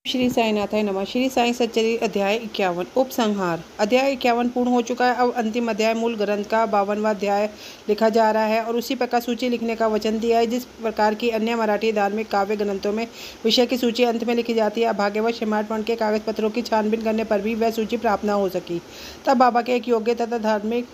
श्री साईनाथाय नमः। श्री साई सच्चरित्र अध्याय 51 उपसंहार। अध्याय 51 पूर्ण हो चुका है। अब अंतिम अध्याय मूल ग्रंथ का 52वां अध्याय लिखा जा रहा है और उसी प्रकार सूची लिखने का वचन दिया है जिस प्रकार की अन्य मराठी धार्मिक काव्य ग्रंथों में विषय की सूची अंत में लिखी जाती है। भाग्यवश हेमाडपंत के कागज पत्रों की छानबीन करने पर भी वह सूची प्राप्त न हो सकी। तब बाबा के एक योग्य तथा धार्मिक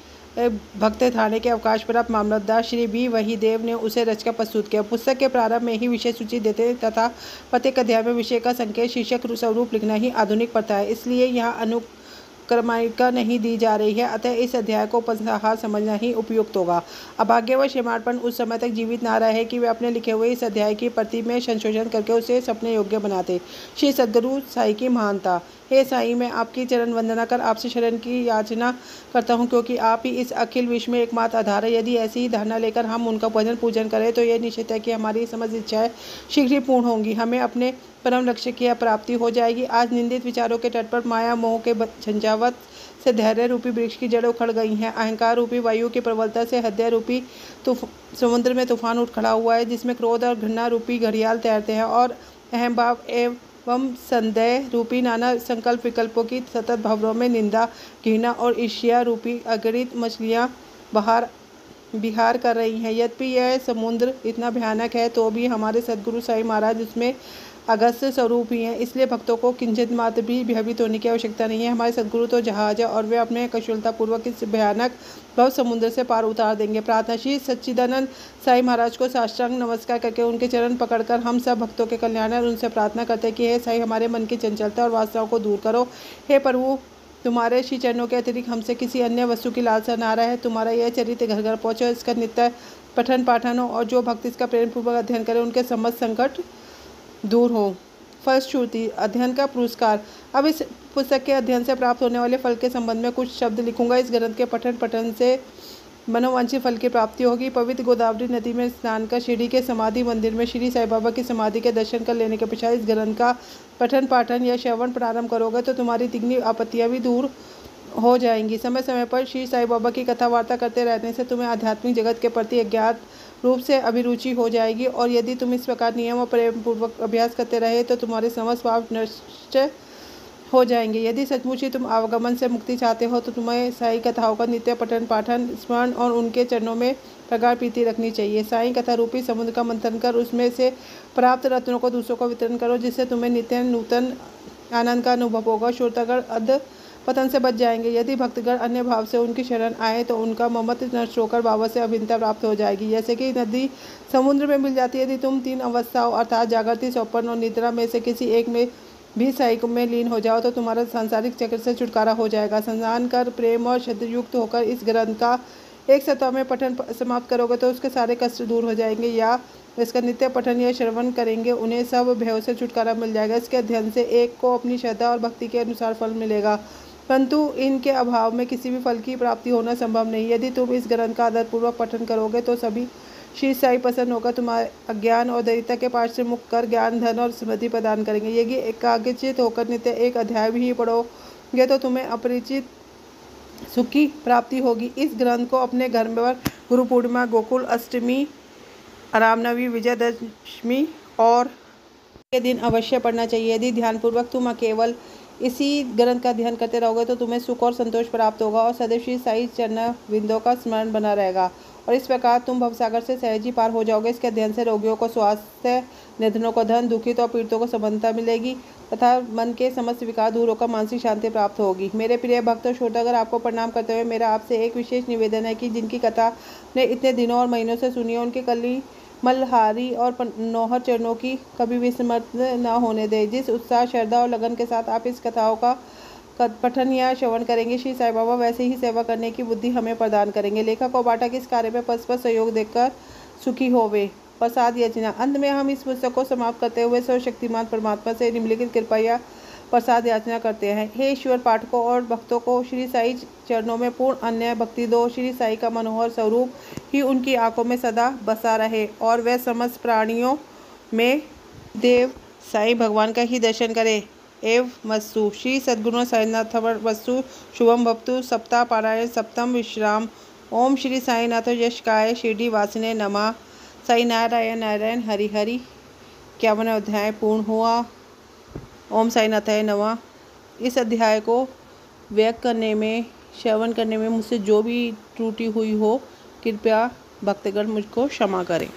भक्त थाने के अवकाश प्राप्त मामलतदार श्री बी वहीदेव ने उसे रचकर प्रस्तुत किया। पुस्तक के प्रारंभ में ही विषय सूची देते तथा प्रत्येक अध्याय में विषय का संकेत शीर्षक स्वरूप लिखना ही आधुनिक प्रथा है, इसलिए यहाँ अनुक्रमणिका नहीं दी जा रही है। अतः इस अध्याय को उपसंहार समझना ही उपयुक्त होगा। अभाग्यवश हेमाडपंत उस समय तक जीवित न रहे कि वे अपने लिखे हुए इस अध्याय की प्रति में संशोधन करके उसे सपने योग्य बनाते। श्री सद्गुरु साई की महानता। हे साई, मैं आपकी चरण वंदना कर आपसे शरण की याचना करता हूँ, क्योंकि आप ही इस अखिल विश्व में एकमात्र आधार है। यदि ऐसी ही धारणा लेकर हम उनका भजन पूजन करें तो यह निश्चित है कि हमारी समस्त इच्छाएं शीघ्र ही पूर्ण होंगी, हमें अपने परम लक्ष्य की प्राप्ति हो जाएगी। आज निंदित विचारों के तट पर माया मोह के झंझावत से धैर्य रूपी वृक्ष की जड़ें उखड़ गई हैं। अहंकार रूपी वायु की प्रबलता से हृदय रूपी समुद्र में तूफान उठ खड़ा हुआ है, जिसमें क्रोध और घृणा रूपी घड़ियाल तैरते हैं और अहम भाव एवं संदेह रूपी नाना संकल्प विकल्पों की सतत भंवरों में निंदा, घृणा और ईर्ष्या रूपी अगणित मछलियां विहार कर रही हैं। यद्यपि यह समुद्र इतना भयानक है तो भी हमारे सद्गुरु साई महाराज उसमें अगस्त स्वरूप ही हैं, इसलिए भक्तों को किंचित मात्र भी भयभीत होने की आवश्यकता नहीं है। हमारे सद्गुरु तो जहाज है और वे अपने कुशलतापूर्वक इस भयानक भव समुद्र से पार उतार देंगे। प्रार्थना। श्री सच्चिदानंद साई महाराज को साष्टांग नमस्कार करके उनके चरण पकड़कर हम सब भक्तों के कल्याण और उनसे प्रार्थना करते हैं कि हे साई, हमारे मन की चंचलता और वासनाओं को दूर करो। हे प्रभु, तुम्हारे श्री चरणों के अतिरिक्त हमसे किसी अन्य वस्तु की लालसा ना रहे। तुम्हारा यह चरित्र घर घर पहुँचो, इसका नित्य पठन पाठन हो और जो भक्त इसका प्रेम पूर्वक अध्ययन करे उनके समस्त संकट दूर हो। फलश्रुति। अध्ययन का पुरस्कार। अब इस पुस्तक के अध्ययन से प्राप्त होने वाले फल के संबंध में कुछ शब्द लिखूंगा। इस ग्रंथ के पठन से मनोवांछित फल की प्राप्ति होगी। पवित्र गोदावरी नदी में स्नान कर शिरडी के समाधि मंदिर में श्री साई बाबा की समाधि के दर्शन कर लेने के पश्चात इस ग्रंथ का पठन पाठन या श्रवण प्रारंभ करोगे तो तुम्हारी तिगनी आपत्तियां भी दूर हो जाएंगी। समय समय पर श्री साई बाबा की कथा वार्ता करते रहने से तुम्हें आध्यात्मिक जगत के प्रति अज्ञात रूप से अभिरुचि हो जाएगी और यदि तुम इस प्रकार नियम और प्रेम पूर्वक अभ्यास करते रहे तो तुम्हारे समस्त पाप नष्ट हो जाएंगे। यदि सचमुच ही तुम आवागमन से मुक्ति चाहते हो तो तुम्हें साई कथाओं का नित्य पठन पाठन स्मरण और उनके चरणों में प्रगाढ़ प्रीति रखनी चाहिए। साई कथा रूपी समुद्र का मंथन कर उसमें से प्राप्त रत्नों को दूसरों को वितरण करो, जिससे तुम्हें नित्य नूतन आनंद का अनुभव होगा। श्रोतागण अध पतन से बच जाएंगे। यदि भक्तगण अन्य भाव से उनकी शरण आए तो उनका ममत्व नष्ट होकर बाबा से अभिन्नता प्राप्त हो जाएगी। जैसे कि नदी समुद्र में मिल जाती है। यदि तुम तीन अवस्थाओं अर्थात जागृति, स्वप्न और निद्रा में से किसी एक में भी साई में लीन हो जाओ तो तुम्हारा सांसारिक चक्र से छुटकारा हो जाएगा। संधान कर प्रेम और श्रद्धायुक्त होकर इस ग्रंथ का एक सप्ताह में पठन समाप्त करोगे तो उसके सारे कष्ट दूर हो जाएंगे, या इसका नित्य पठन या श्रवण करेंगे उन्हें सब भयों से छुटकारा मिल जाएगा। इसके अध्ययन से एक को अपनी श्रद्धा और भक्ति के अनुसार फल मिलेगा, परंतु इनके अभाव में किसी भी फल की प्राप्ति होना संभव नहीं। यदि तुम इस ग्रंथ का आदरपूर्वक पठन करोगे तो सभी श्री साई प्रसन्न होकर तुम्हारे अज्ञान और दरिद्रता के पाठ से मुक्त कर ज्ञान, धन और स्मृति प्रदान करेंगे। यदि एकाग्रचित होकर नित्य एक अध्याय भी पढ़ोगे तो तुम्हें अपरिचित सुख की प्राप्ति होगी। इस ग्रंथ को अपने घर में गुरु पूर्णिमा, गोकुल अष्टमी, रामनवमी, विजयदशमी और के दिन अवश्य पढ़ना चाहिए। यदि ध्यानपूर्वक तुम केवल इसी ग्रंथ का ध्यान करते रहोगे तो तुम्हें सुख और संतोष प्राप्त होगा और सदैव श्री साई चरण बिंदों का स्मरण बना रहेगा और इस प्रकार तुम भवसागर से सहज ही पार हो जाओगे। इसके अध्ययन से रोगियों को स्वास्थ्य, निर्धनों को धन, दुखित और पीड़ितों को समानता मिलेगी तथा मन के समस्त विकार दूर होकर मानसिक शांति प्राप्त होगी। मेरे प्रिय भक्त और श्रोतागण, आपको प्रणाम करते हुए मेरा आपसे एक विशेष निवेदन है कि जिनकी कथा ने इतने दिनों और महीनों से सुनी है उनके कली मलहारी और नौहर चरणों की कभी भी स्मृति न होने दे। जिस उत्साह, श्रद्धा और लगन के साथ आप इस कथाओं का पठन या श्रवण करेंगे, श्री साई बाबा वैसे ही सेवा करने की बुद्धि हमें प्रदान करेंगे। लेखक और पाठक इस कार्य में परस्पर सहयोग देकर सुखी होवे। प्रसाद याचना। अंत में हम इस पुस्तक को समाप्त करते हुए सर्वशक्तिमान परमात्मा से निम्नलिखित कृपा या प्रसाद याचना करते हैं। हे ईश्वर, पाठकों और भक्तों को श्री साई चरणों में पूर्ण अन्य भक्ति दो। श्री साई का मनोहर स्वरूप ही उनकी आंखों में सदा बसा रहे और वह समस्त प्राणियों में देव साई भगवान का ही दर्शन करे। एव मस्तु। श्री सद्गुरु साईनाथ वस्तु शुभम भवतु। सप्ताह पारायण सप्तम विश्राम। ओम श्री साईनाथ यशकाय शिरडी वासिने नमः। साई नारायण नारायण हरि हरि। 51वां अध्याय पूर्ण हुआ। ओम साई नाथाय नमः। इस अध्याय को व्यक्त करने में, श्रवण करने में मुझसे जो भी त्रुटि हुई हो, कृपया भक्तगण मुझको क्षमा करें।